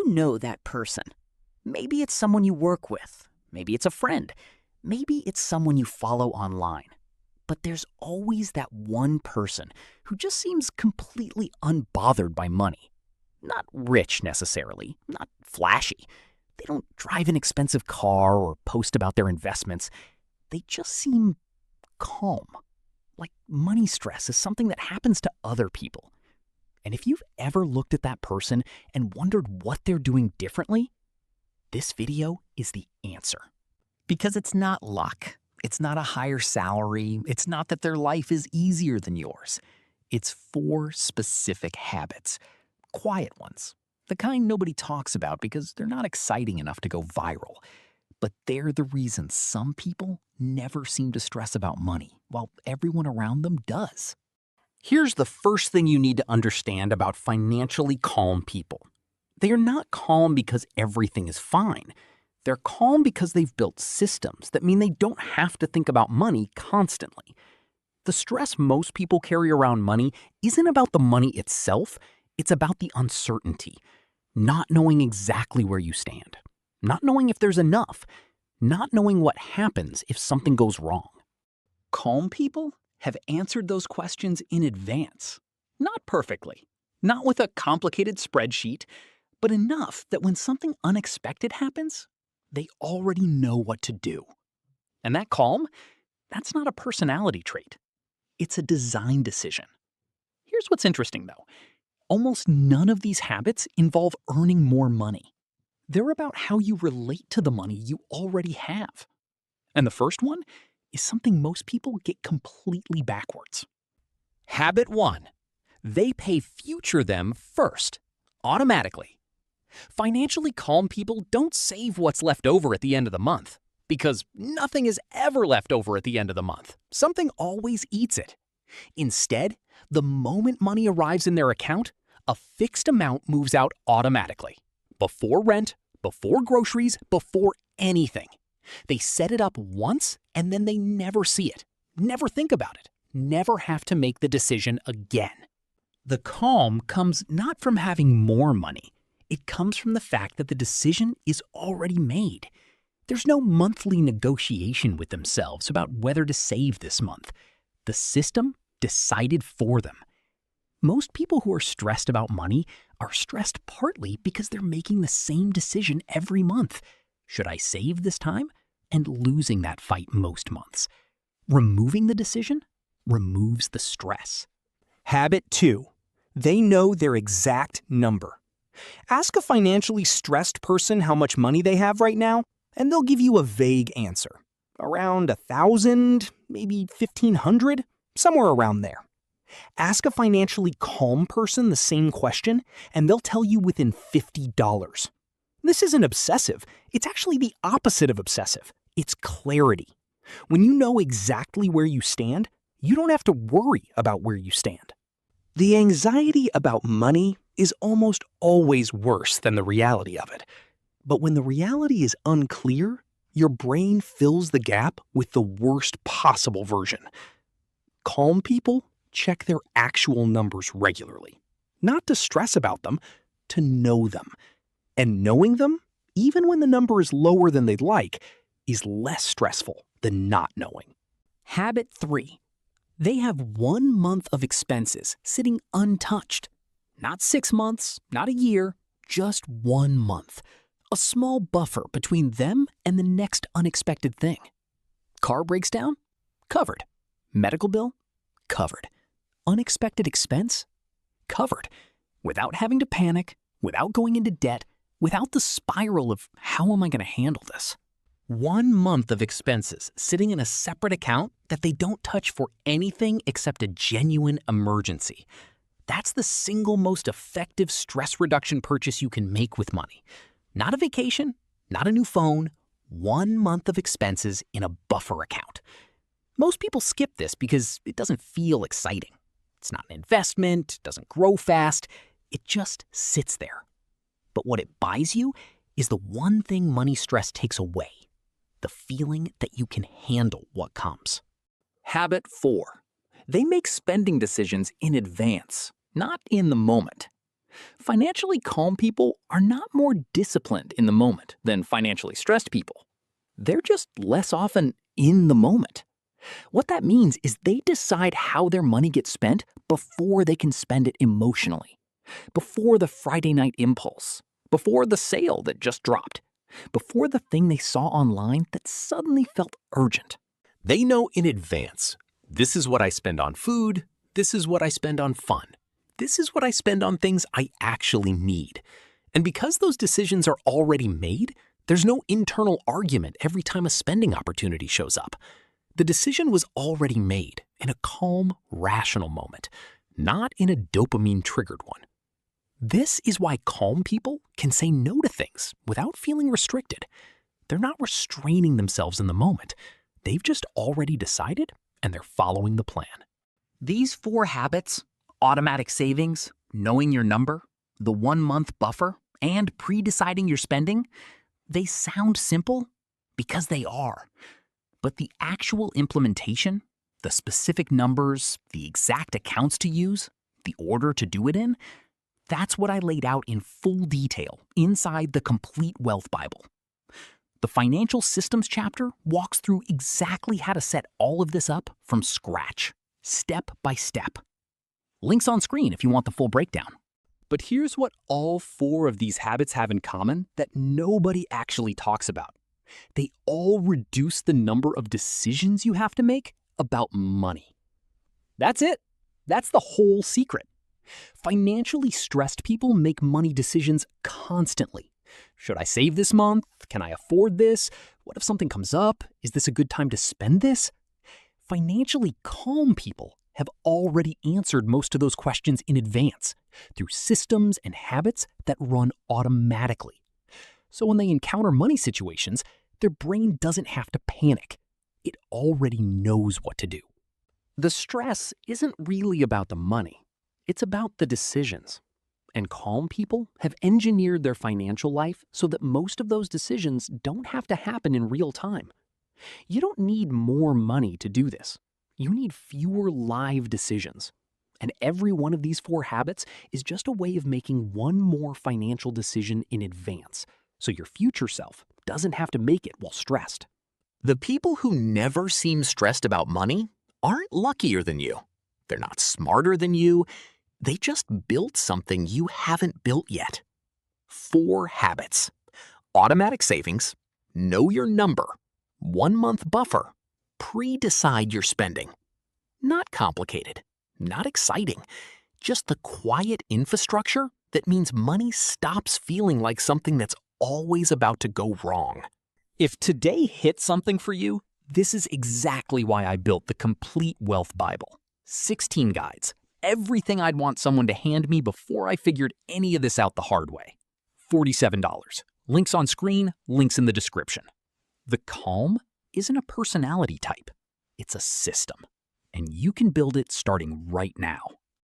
know that person. Maybe it's someone you work with. Maybe it's a friend. Maybe it's someone you follow online. But there's always that one person who just seems completely unbothered by money. Not rich necessarily, not flashy. They don't drive an expensive car or post about their investments. They just seem calm. Like money stress is something that happens to other people. And if you've ever looked at that person and wondered what they're doing differently, this video is the answer. Because it's not luck. It's not a higher salary. It's not that their life is easier than yours. It's 4 specific habits. Quiet ones. The kind nobody talks about because they're not exciting enough to go viral. But they're the reason some people never seem to stress about money, while everyone around them does. Here's the first thing you need to understand about financially calm people. They are not calm because everything is fine. They're calm because they've built systems that mean they don't have to think about money constantly. The stress most people carry around money isn't about the money itself, it's about the uncertainty. Not knowing exactly where you stand. Not knowing if there's enough. Not knowing what happens if something goes wrong. Calm people have answered those questions in advance. Not perfectly. Not with a complicated spreadsheet, but enough that when something unexpected happens, they already know what to do. And that calm, that's not a personality trait. It's a design decision. Here's what's interesting, though. Almost none of these habits involve earning more money. They're about how you relate to the money you already have. And the first one is something most people get completely backwards. Habit 1. They pay future them first, automatically. Financially calm people don't save what's left over at the end of the month, because nothing is ever left over at the end of the month. Something always eats it. Instead, the moment money arrives in their account, a fixed amount moves out automatically. Before rent, before groceries, before anything. They set it up once and then they never see it, never think about it, never have to make the decision again. The calm comes not from having more money. It comes from the fact that the decision is already made. There's no monthly negotiation with themselves about whether to save this month. The system decided for them. Most people who are stressed about money are stressed partly because they're making the same decision every month. Should I save this time? And losing that fight most months. Removing the decision removes the stress. Habit 2. They know their exact number. Ask a financially stressed person how much money they have right now, and they'll give you a vague answer. Around 1,000, maybe 1,500, somewhere around there. Ask a financially calm person the same question, and they'll tell you within $50. This isn't obsessive. It's actually the opposite of obsessive. It's clarity. When you know exactly where you stand, you don't have to worry about where you stand. The anxiety about money is almost always worse than the reality of it. But when the reality is unclear, your brain fills the gap with the worst possible version. Calm people check their actual numbers regularly. Not to stress about them, to know them. And knowing them, even when the number is lower than they'd like, is less stressful than not knowing. Habit 3. They have 1 month of expenses sitting untouched. Not 6 months, not a year, just 1 month. A small buffer between them and the next unexpected thing. Car breaks down? Covered. Medical bill? Covered. Unexpected expense? Covered. Without having to panic, without going into debt, without the spiral of how am I going to handle this? 1 month of expenses sitting in a separate account that they don't touch for anything except a genuine emergency. That's the single most effective stress reduction purchase you can make with money. Not a vacation, not a new phone, 1 month of expenses in a buffer account. Most people skip this because it doesn't feel exciting. It's not an investment, it doesn't grow fast, it just sits there. But what it buys you is the one thing money stress takes away. The feeling that you can handle what comes. Habit 4. They make spending decisions in advance, not in the moment. Financially calm people are not more disciplined in the moment than financially stressed people. They're just less often in the moment. What that means is they decide how their money gets spent before they can spend it emotionally, before the Friday night impulse, before the sale that just dropped, before the thing they saw online that suddenly felt urgent. They know in advance, this is what I spend on food, this is what I spend on fun, this is what I spend on things I actually need. And because those decisions are already made, there's no internal argument every time a spending opportunity shows up. The decision was already made in a calm, rational moment, not in a dopamine-triggered one. This is why calm people can say no to things without feeling restricted. They're not restraining themselves in the moment. They've just already decided, and they're following the plan. These 4 habits, automatic savings, knowing your number, the 1-month buffer, and pre-deciding your spending, they sound simple because they are. But the actual implementation, the specific numbers, the exact accounts to use, the order to do it in, that's what I laid out in full detail inside the Complete Wealth Bible. The Financial Systems chapter walks through exactly how to set all of this up from scratch, step by step. Links on screen if you want the full breakdown. But here's what all 4 of these habits have in common that nobody actually talks about. They all reduce the number of decisions you have to make about money. That's it. That's the whole secret. Financially stressed people make money decisions constantly. Should I save this month? Can I afford this? What if something comes up? Is this a good time to spend this? Financially calm people have already answered most of those questions in advance through systems and habits that run automatically. So when they encounter money situations, their brain doesn't have to panic. It already knows what to do. The stress isn't really about the money. It's about the decisions. And calm people have engineered their financial life so that most of those decisions don't have to happen in real time. You don't need more money to do this. You need fewer live decisions. And every one of these 4 habits is just a way of making one more financial decision in advance, so your future self doesn't have to make it while stressed. The people who never seem stressed about money aren't luckier than you. They're not smarter than you. They just built something you haven't built yet. 4 habits: automatic savings, know your number, 1-month buffer, pre-decide your spending. Not complicated, not exciting, just the quiet infrastructure that means money stops feeling like something that's always about to go wrong. If today hit something for you, this is exactly why I built the Complete Wealth Bible. 16 guides, everything I'd want someone to hand me before I figured any of this out the hard way. $47. Links on screen, links in the description. The calm isn't a personality type. It's a system. And you can build it starting right now.